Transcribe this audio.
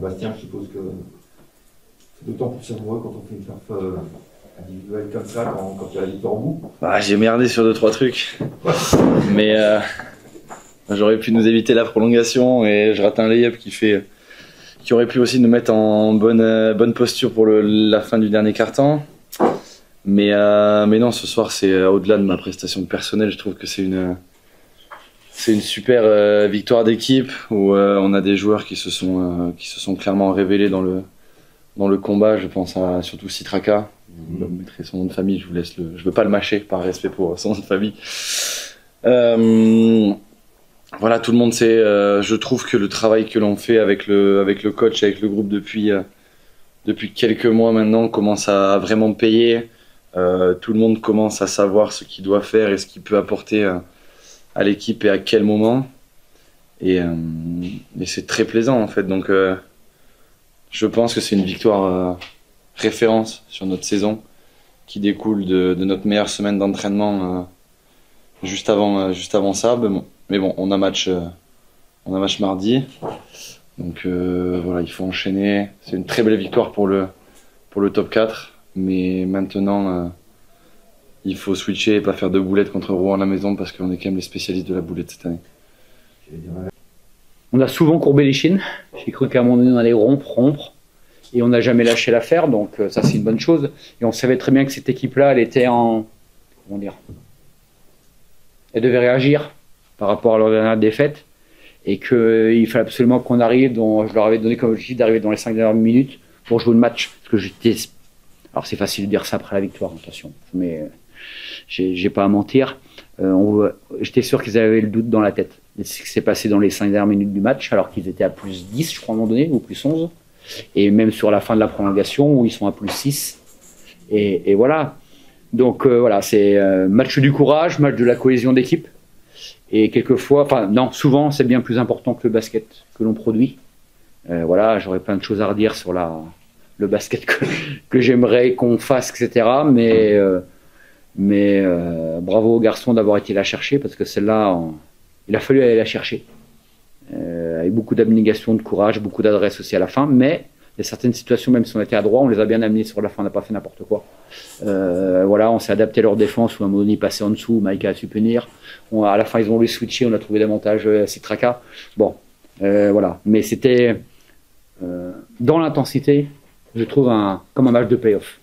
Bastien, je suppose que c'est d'autant plus amoureux quand on fait une perf individuelle comme ça, quand il y a la victoire au bout. Bah, j'ai merdé sur 2-3 trucs, mais j'aurais pu nous éviter la prolongation et je rate un lay-up qui aurait pu aussi nous mettre en bonne posture pour la fin du dernier quart-temps. Mais non, ce soir, c'est au-delà de ma prestation personnelle. Je trouve que c'est une super victoire d'équipe où on a des joueurs qui se sont clairement révélés dans le combat. Je pense à surtout Citraka. Je mettrai son nom de famille, je veux pas le mâcher par respect pour son nom de famille. Voilà, tout le monde sait. Je trouve que le travail que l'on fait avec le coach, avec le groupe depuis quelques mois maintenant commence à vraiment payer. Tout le monde commence à savoir ce qu'il doit faire et ce qu'il peut apporter à l'équipe et à quel moment. Et c'est très plaisant en fait. Donc je pense que c'est une victoire référence sur notre saison qui découle de notre meilleure semaine d'entraînement juste avant ça. Mais bon, on a match mardi. Donc voilà, il faut enchaîner. C'est une très belle victoire pour le top 4. Mais maintenant, il faut switcher et pas faire de boulettes contre Rouen à la maison parce qu'on est quand même les spécialistes de la boulette cette année. On a souvent courbé les chines. J'ai cru qu'à un moment donné, on allait rompre. Et on n'a jamais lâché l'affaire. Donc ça, c'est une bonne chose. Et on savait très bien que cette équipe-là, elle était en... Comment dire ? Elle devait réagir par rapport à leur dernière défaite. Et qu'il fallait absolument qu'on arrive, je leur avais donné comme objectif d'arriver dans les 5 dernières minutes pour jouer le match. Parce que j'étais... Alors c'est facile de dire ça après la victoire, attention, mais j'ai pas à mentir. J'étais sûr qu'ils avaient le doute dans la tête. Et ce qui s'est passé dans les 5 dernières minutes du match, alors qu'ils étaient à plus 10, je crois, à un moment donné, ou plus 11. Et même sur la fin de la prolongation, où ils sont à plus 6. Et voilà. Donc voilà, c'est match du courage, match de la cohésion d'équipe. Et quelquefois, enfin non, souvent, c'est bien plus important que le basket que l'on produit. Voilà, j'aurais plein de choses à redire sur le basket que j'aimerais qu'on fasse, etc. Mais bravo aux garçons d'avoir été la chercher, parce que celle-là, il a fallu aller la chercher. Avec beaucoup d'abnégation, de courage, beaucoup d'adresse aussi à la fin. Mais il y a certaines situations, même si on était à droit, on les a bien amenées sur la fin, on n'a pas fait n'importe quoi. Voilà, on s'est adapté à leur défense, où à un moment donné, ils passaient en dessous, Maïka a su punir. À la fin, ils ont voulu switcher, on a trouvé davantage Citraka. Bon, voilà. Mais c'était dans l'intensité, je trouve, comme un match de play-off.